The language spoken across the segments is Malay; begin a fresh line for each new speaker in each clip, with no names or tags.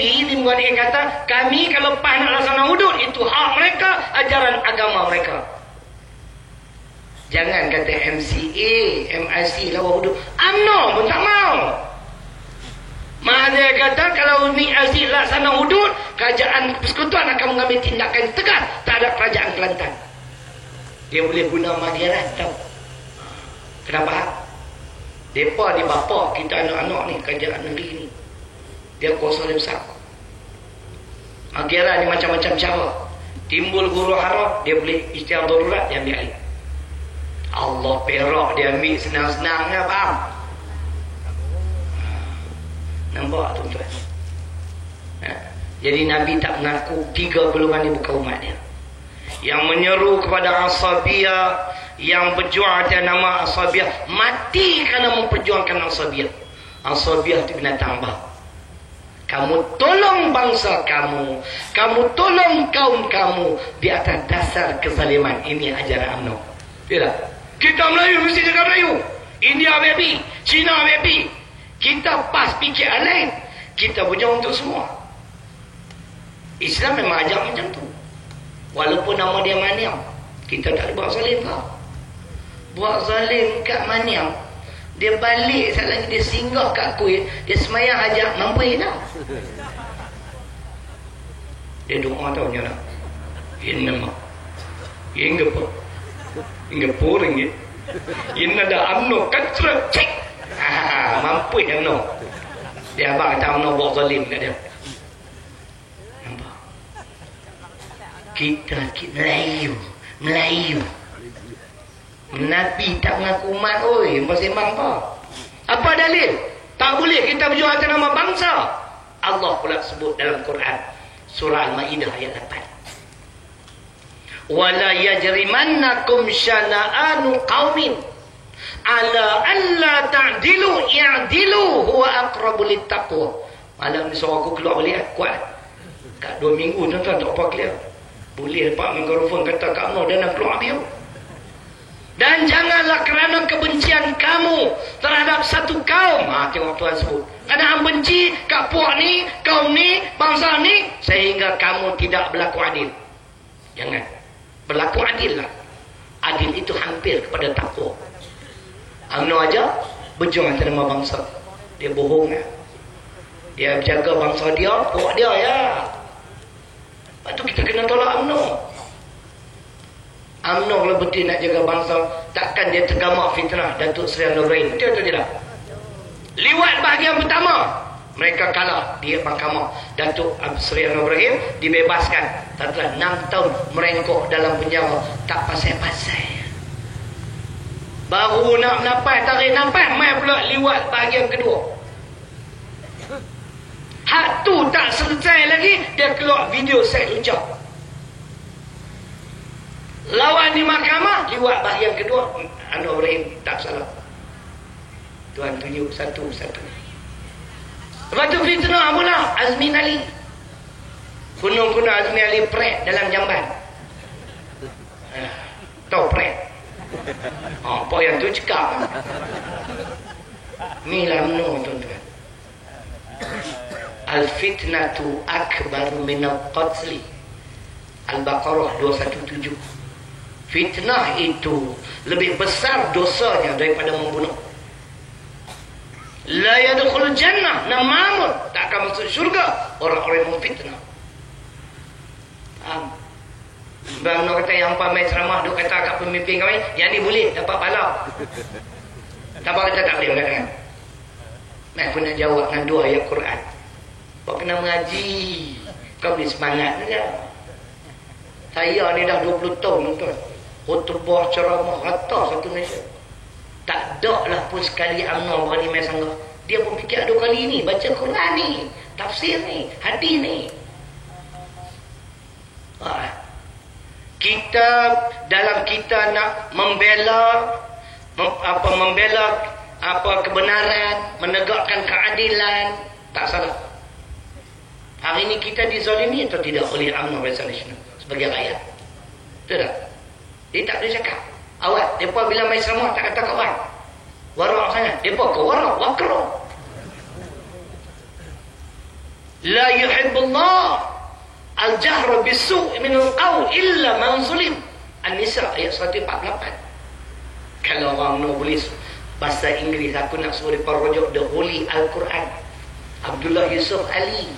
PAB di Muka dia kata, kami kalau PAS nak laksana hudud, itu hak mereka, ajaran agama mereka. Jangan kata MCA, MIC lawan hudud. UMNO pun tak mau. Mahathir kata kalau ni Aziz laksana hudud, kerajaan persekutuan akan mengambil tindakan tegas terhadap kerajaan Kelantan. Dia boleh guna Madhiran, tahu? Kenapa? Depa di bapa kita anak-anak ni, kerajaan negeri ni, dia kuasa dia besar. Madhiran ni macam-macam cara. Timbul guru haram, dia boleh istiar darurat, dia ambil alih. Allah perak dia ambil senang-senang, ya, faham? Nampak tuan-tuan? Jadi Nabi tak mengaku 3 golongan ni bukan umat dia. Yang menyeru kepada asabiyah, yang berjuang atas nama asabiyah, mati kerana memperjuangkan asabiyah. Asabiyah itu binatang bah. Kamu tolong bangsa kamu, kamu tolong kaum kamu di atas dasar kezaliman. Ini ajaran UMNO. Tidak. Kita Melayu mesti jaga Melayu. India baby, Cina baby. Kita PAS fikir lain. Kita berjuang untuk semua. Islam memang ajar macam tu. Walaupun nama dia Maniam, kita tak boleh buat zalim kau. Buat zalim kat Maniam, dia balik saat lagi dia singgah kat kuil, dia semayang hajat, mampu dah. Dia doa tahu ni lah. Innama Ingapa Ingapur Inna da UMNO katra cek. Mampu yang UMNO. Dia abang kata UMNO buat zalim kat dia. Nampak? Kita Melayu. Nabi tak mengaku umat, oi, sembang apa? Apa dalil? Tak boleh kita berjuang atas nama bangsa. Allah pula sebut dalam Quran, surah Al-Maidah ayat 8. Wala yajrimannakum syana'anu qaumin ala alla ta'dilu i'dilu huwa aqrabu littaqwa. Malam ni suara aku keluar balik kuat. Kat 2 minggu tuan-tuan tak apa clear. Boleh pak mikrofon kata kat Allah dan nak keluar dia. Dan janganlah kerana kebencian kamu terhadap satu kaum. Tengok Tuhan sebut. Kerana benci kat puak ni, kaum ni, bangsa ni, sehingga kamu tidak berlaku adil. Jangan. Berlaku adil lah. Adil itu hampir kepada takwa. UMNO aja berjuang atas nama bangsa. Dia bohong ya. Dia jaga bangsa dia, puak dia ya. Lepas tu kita kena tolak UMNO. UMNO kalau betul nak jaga bangsa, takkan dia tergamak fitnah Datuk Seri Anwar Ibrahim. Betul atau tidak? Liwat bahagian pertama, mereka kalah di mahkamah. Datuk Seri Anwar Ibrahim dibebaskan. Setelah 6 tahun merengkok dalam penjara, tak pasal-pasal. Baru nak napas, tarik napas, mai pula liwat bahagian kedua. Hak tu tak selesai lagi, dia keluar video seks ucap. Lawan di mahkamah, liwat bahagian kedua, Anwar Ibrahim tak salah. Tuan tunjuk satu-satu. Lepas tu fitnah pula Azmin Ali. Gunung-gunung Azmin Ali prek dalam jamban. Tahu prek? Apa yang tu cakap? Ni lah UMNO tuan-tuan. Al-fitnatu akbar minal qatli. Al-Baqarah 217. Fitnah itu lebih besar dosanya daripada membunuh. La yadkhul jannah, namamun, tak akan masuk syurga orang-orang yang memfitnah. Bang nak kata yang pamai ceramah duk kata kat pemimpin kami, yang ni boleh dapat pahala. Tak apa kata tak boleh katakan. Mai pun nak jawab dengan 2 ayat Quran. Kau kena mengaji. Kau boleh semangat saja. Saya ni dah 20 tahun tuan. Khutbah ceramah rata satu Malaysia. Tak ada lah pun sekali UMNO berani main sanggah. Dia pun fikir 2 kali ni baca Quran ni, tafsir ni, hadis ni. Kita dalam kita nak membela kebenaran, menegakkan keadilan, tak salah. Hari ini kita dizalimi atau tidak oleh UMNO Barisan Nasional sebagai rakyat? Tidak. Dia tak boleh cakap. Awak, mereka bila main ceramah tak kata kawan. Warak sangat. Mereka ke warak, wakro. La yuhibbullah al-jahra bis-su' min al-qawl illa man zulim. An-Nisa ayat 148. Kalau orang no boleh bahasa Inggeris, aku nak suruh mereka rujuk the Holy Al-Quran. Abdullah Yusuf Ali.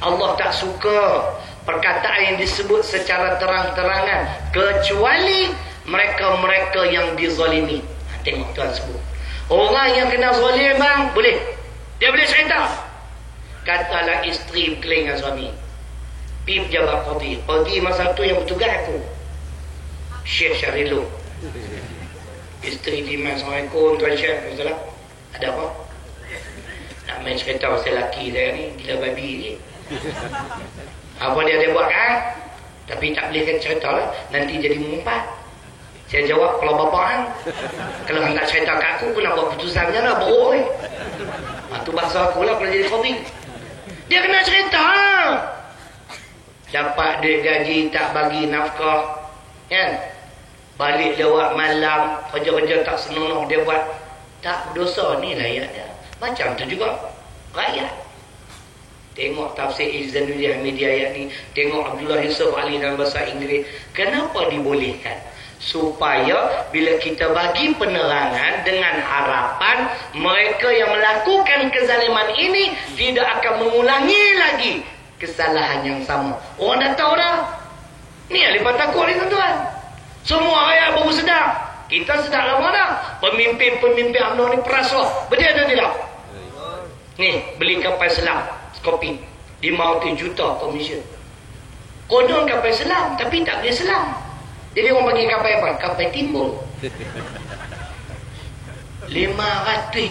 Allah tak suka perkataan yang disebut secara terang-terangan kecuali mereka-mereka yang dizalimi. Tengok Tuhan sebut. Orang yang kena zalim bang, boleh. Dia boleh cerita. Katalah isteri berkelahi dengan suami. Pergi pejabat qadi. Qadi masa tu yang bertugas aku. Syekh Syarilu. Isteri di Assalamualaikum Tuan Syekh. Ada apa? Nak main cerita pasal lelaki saya ni. Gila babi ni. Apa dia buat kan? Tapi tak boleh kan cerita lah. Nanti jadi mengumpat. Saya jawab, kalau bapa kan, kalau hang tak cerita kat aku, aku nak buat putusan je lah, bohong ni. Itu bahasa aku lah kalau jadi qadi. Dia kena cerita. Dapat duit gaji, tak bagi nafkah. Kan? Balik lewat malam, kerja-kerja tak senonoh dia buat. Tak berdosa ni rakyat dia. Macam tu juga rakyat. Tengok tafsir Izzanuddin Hamidi ayat ni. Tengok Abdullah Yusuf Ali dalam bahasa Inggeris. Kenapa dibolehkan? Supaya bila kita bagi penerangan dengan harapan mereka yang melakukan kezaliman ini tidak akan mengulangi lagi kesalahan yang sama. Orang dah tahu dah. Ni yang lepas takut ni tuan-tuan. Semua rakyat baru sedar. Kita sedar lama dah. Pemimpin-pemimpin UMNO ni perasa. Betul atau tidak? Ni beli kapal selam kopi 500 juta komisen. Konon kapal selam tapi tak boleh selam. Jadi orang panggil kapal apa? Kapal timbul. 500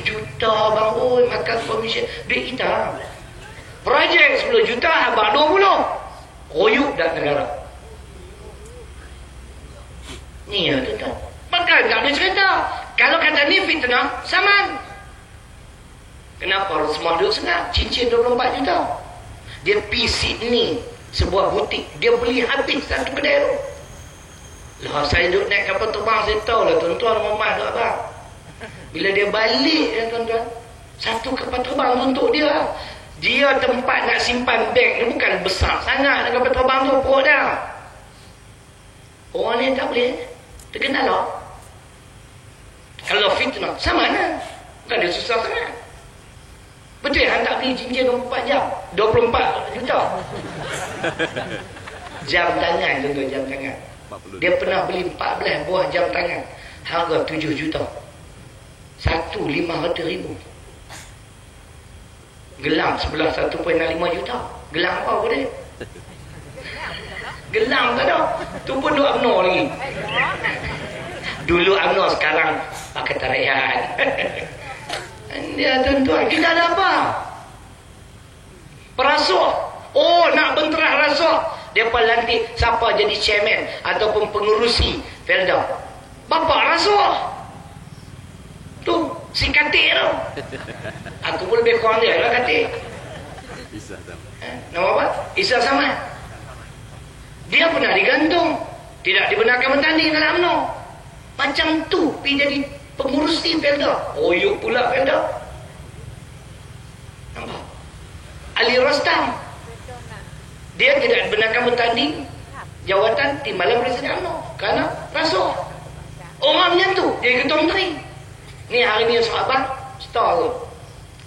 juta bang, oi, makan komisen. Duit kita. Projek 10 juta, abang 20. Royuk dah negara. Ni ya tuan-tuan. Maka tak boleh cerita. Kalau kata ni fitnah, saman. Kenapa semua duduk senang? Cincin 24 juta. Dia pergi Sydney, sebuah butik. Dia beli habis satu kedai tu. Lah saya duduk naik kapal terbang, saya tahu lah tuan-tuan rumah tu abang. Bila dia balik ya tuan-tuan, satu kapal terbang untuk dia. Dia tempat nak simpan beg ni bukan besar sangat nak kapal terbang tu, perut dah. Orang ni tak boleh terkenal lah. Kalau fitnah, sama lah. Bukan dia susah sangat. Betul hang tak beli cincin 24 jam, 24 juta. Jam tangan tuan-tuan, jam tangan. Dia pernah beli 14 buah jam tangan. Harga 7 juta. Satu 500,000. Gelang sebelah 1.5 juta. Gelang apa dia? Gelang tak ada. Tu pun duk UMNO lagi. Dulu UMNO, sekarang Pakatan Rakyat. Dia tuan-tuan, kita ada apa? Perasuah. Oh, nak benterah rasuah. Dia pun lantik siapa jadi chairman ataupun pengurusi Felda. Bapak rasuah. Tu, si Katik tu. Aku pun lebih kurang dia lah Katik. Isa Samad. Nama apa? Isa Samad. Dia pernah digantung. Tidak dibenarkan bertanding dalam UMNO. Macam tu, pergi jadi pengurusi Felda. Oh, yuk pula Felda. Nampak? Ali Rostam. Dia tidak benarkan bertanding jawatan timbalan Presiden UMNO kerana rasuah. Orang macam tu, dia ketua menteri. Ni hari ni sahabat star tu.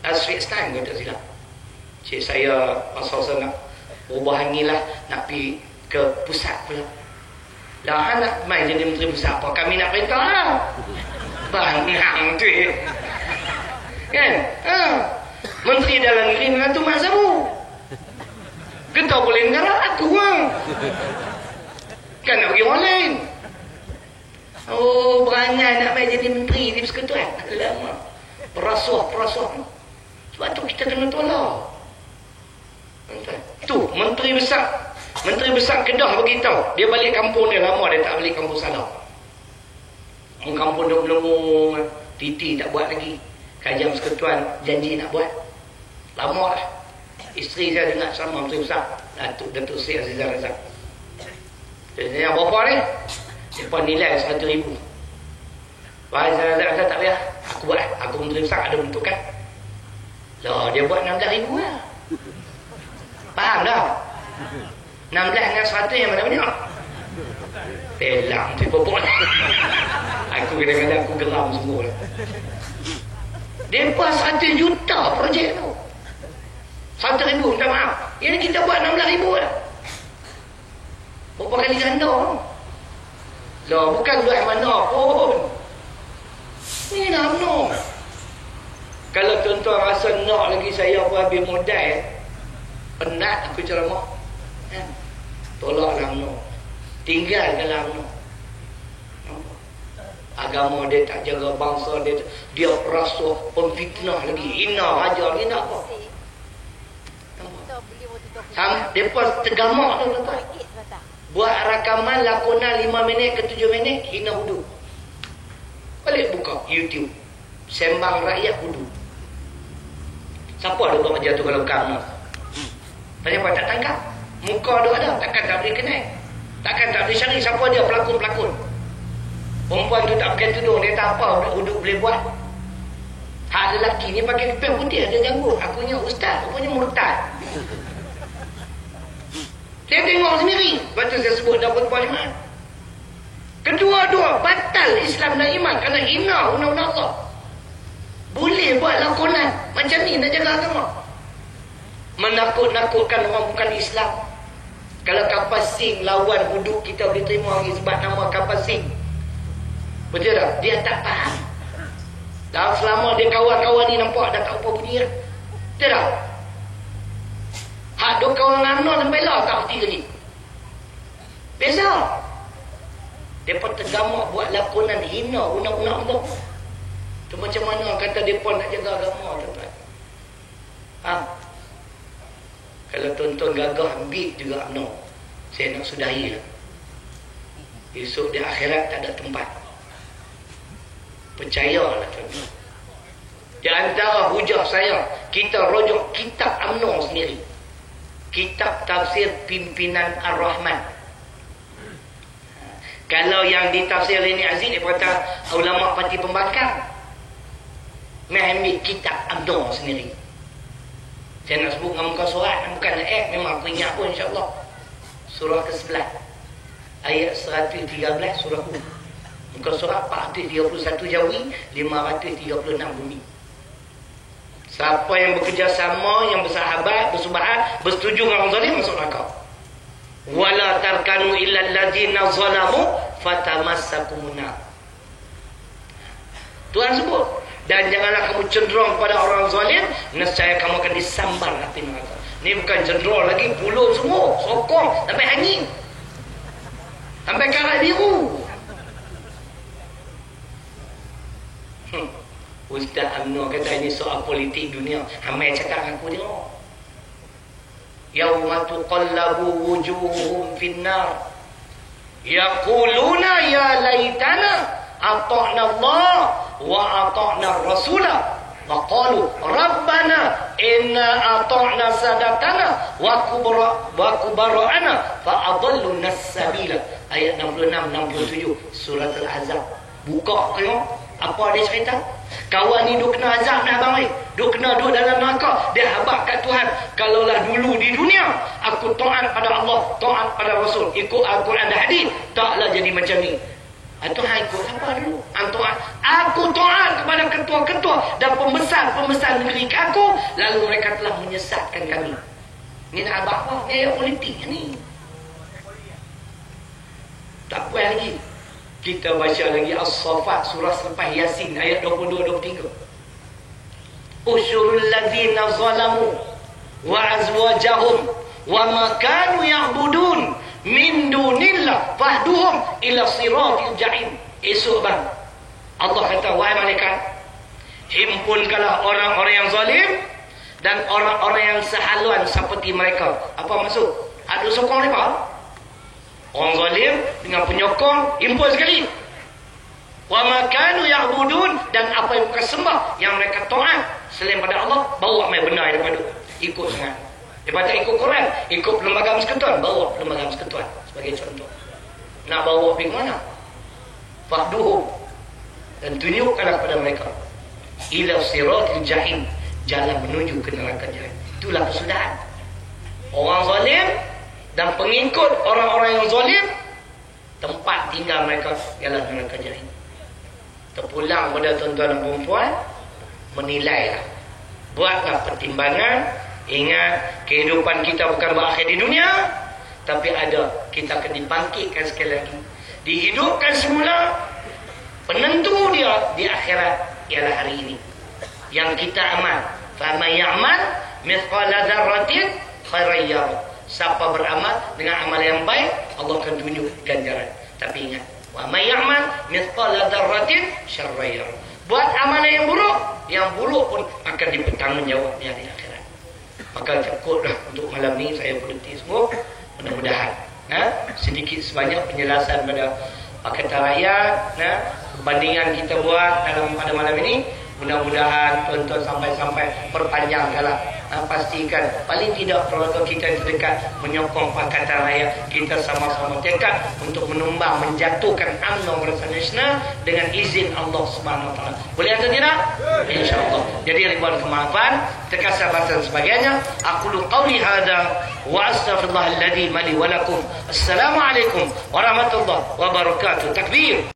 Straits Times kata silap. Cik saya pasal saya nak berubah ni lah, nak pergi ke pusat pula. Lah nak main jadi menteri pusat apa? Kami nak perintah lah. Bangang tu kan? Menteri dalam negeri dengan tu Mak Sabu. Kita boleh negara aku kan? Kan nak pergi orang lain. Oh, berangan nak main jadi menteri di persekutuan. Alamak. Perasuah. Sebab tu kita kena tolak. Tu, menteri besar Kedah beritahu. Dia balik kampung dia lama, dia tak balik kampung Salah. Kampung dia belum Titi tak buat lagi. Kajian persekutuan janji nak buat. Lama lah. Isteri saya dengar sama menteri besar Datuk Sri Azizah Razak. Dia yang berapa ni? Dia nilai 100,000. Wahai Azizah Razak tak payah. Aku buat. Aku menteri besar ada bentukan. Lah dia buat 16,000 lah. 16 dengan 100 yang mana banyak? Telang tu bobok. Aku kadang-kadang aku geram semua. Dempa 1 juta projek tu. 100,000, minta maaf. Yang kita buat 16,000 lah. Berapa kali ganda? Lah, bukan duit mana pun. Ni nak no. Kalau tuan-tuan rasa nak lagi saya buat habis modal, penat aku ceramah. Tolaklah no. Tinggalkanlah no. Agama dia tak jaga bangsa dia rasa pemfitnah lagi. Hina ajar ni nak apa? Depa tergamak tu tuan. Buat rakaman lakonan 5 minit ke 7 minit hina hudu. Balik buka YouTube. Sembang rakyat hudu. Siapa ada buat macam tu kalau kamu? Kenapa tak tangkap? Muka dia ada, takkan tak boleh kenal. Takkan tak boleh cari siapa dia pelakon-pelakon. Perempuan tu tak pakai tudung, dia tak apa hudu boleh buat. Hak lelaki ni pakai keping putih ada janggut. Aku ingat ustaz, rupanya murtad. Saya tengok sendiri. Lepas tu saya sebut dapat puan iman. Kedua-dua batal Islam dan iman kerana hina undang-undang Allah. Boleh buat lakonan macam ni nak jaga agama. Menakut-nakutkan orang bukan Islam. Kalau kapal sing lawan hudud kita boleh terima lagi sebab nama kapal sing. Betul tak? Dia tak faham. Dan selama dia kawan-kawan ni nampak dah tak apa bunyi dah. Betul tak? Hak duk kawan ngano sampai lah tak erti lagi. Biasa. Depa tergamak buat lakonan hina undang-undang Allah. Tu macam mana kata depa nak jaga agama tuan-tuan. Kalau tuan-tuan gagah ambil juga no. Saya nak sudahi lah. Esok di akhirat tak ada tempat. Percayalah tuan-tuan. Di antara hujah saya, kita rujuk kitab UMNO sendiri. Kitab tafsir pimpinan Ar-Rahman. Kalau yang ditafsir ini Aziz, dia kata ulama parti pembangkang. Ambil kitab UMNO sendiri. Saya nak sebut dengan muka surat, bukan ayat, memang aku ingat pun insyaAllah. Surah ke-11 ayat 113 surah U. Muka surat 431 Jawi, 536 Bumi. Siapa yang bekerjasama, yang bersahabat, bersubahat, bersetuju dengan orang zalim, masuk neraka. Wala tarkanu illa allazina zalamu fatamassakumun nar. Tuhan sebut, dan janganlah kamu cenderung kepada orang zalim, nescaya kamu akan disambar api neraka. Ni bukan cenderung lagi, puluh semua, sokong sampai angin. Sampai karat biru. Ustaz UMNO kata ini soal politik dunia. Hamai cakap dengan aku tengok. Yauma tuqallabu wujuhum finnar. Yaquluna ya laitana ata'na Allah wa ata'na Rasulah. Wa qalu rabbana inna ata'na sadatana wa kubara'ana fa adalluna as-sabila. Ayat 66-67 surah Al-Ahzab. Buka tengok. Apa dia cerita? Kawan ni duk kena azab dah abang ni. Duk kena duduk dalam neraka. Dia habaq kat Tuhan. Kalaulah dulu di dunia aku taat pada Allah, taat pada Rasul, ikut Al-Quran dan hadis, taklah jadi macam ni. Tuhan ikut siapa dulu? Aku taat kepada ketua-ketua dan pembesar-pembesar negeri aku, lalu mereka telah menyesatkan kami. Ni nak abang apa? Ayat politik ni. Tak puas lagi. Kita baca lagi As-Saffat surah selepas Yasin ayat 22-23. Usyurul ladzina zalamu wa azwajahum wa ma kanu ya'budun min dunillah fahduhum ila siratil jahim. Esok bang, Allah kata, wahai malaikat, himpunkanlah orang-orang yang zalim dan orang-orang yang sehaluan seperti mereka. Apa maksud? Ada sokong mereka? Orang zalim dengan penyokong himpun sekali. Wa ma kanu ya'budun, dan apa yang mereka sembah, yang mereka taat selain pada Allah, bawa mai benda daripada ikut sangat. Daripada ikut Quran, ikut lembaga persekutuan, bawa lembaga persekutuan sebagai contoh. Nak bawa pergi mana? Fahduhum, dan tunjukkanlah kepada mereka ila siratil jahim, jalan menuju ke neraka jahim. Itulah kesudahan. Orang zalim dan pengikut orang-orang yang zalim, tempat tinggal mereka ialah neraka jahannam. Terpulang pada tuan-tuan dan perempuan, menilailah, buatlah pertimbangan. Ingat, kehidupan kita bukan berakhir di dunia, tapi kita akan dibangkitkan sekali lagi, dihidupkan semula. Penentu dia di akhirat ialah hari ini yang kita amal. Faman ya'mal mithqala dzarratin khairan yarah. Siapa beramal dengan amal yang baik, Allah akan tunjuk ganjaran. Tapi ingat, wa may ya'mal mithqala dzarratin syarran yarah. Buat amalan yang buruk pun akan dipertanggungjawabnya di akhirat. Maka cukuplah untuk malam ni saya berhenti semua. Mudah-mudahan sedikit sebanyak penjelasan pada Pakatan Rakyat, perbandingan kita buat pada malam ini. Mudah-mudahan tuan-tuan sampai perpanjangkanlah. Pastikan paling tidak keluarga kita yang terdekat menyokong Pakatan Rakyat. Kita sama-sama tekad untuk menumbang, menjatuhkan UMNO Barisan Nasional dengan izin Allah Subhanahu Wa Taala. Boleh atau tidak? InsyaAllah. Jadi ribuan kemaafan, terkasar dan sebagainya. Aqulu qawli hadza wa astaghfirullahal ladzi li wa lakum. Assalamualaikum warahmatullahi wabarakatuh. Takbir.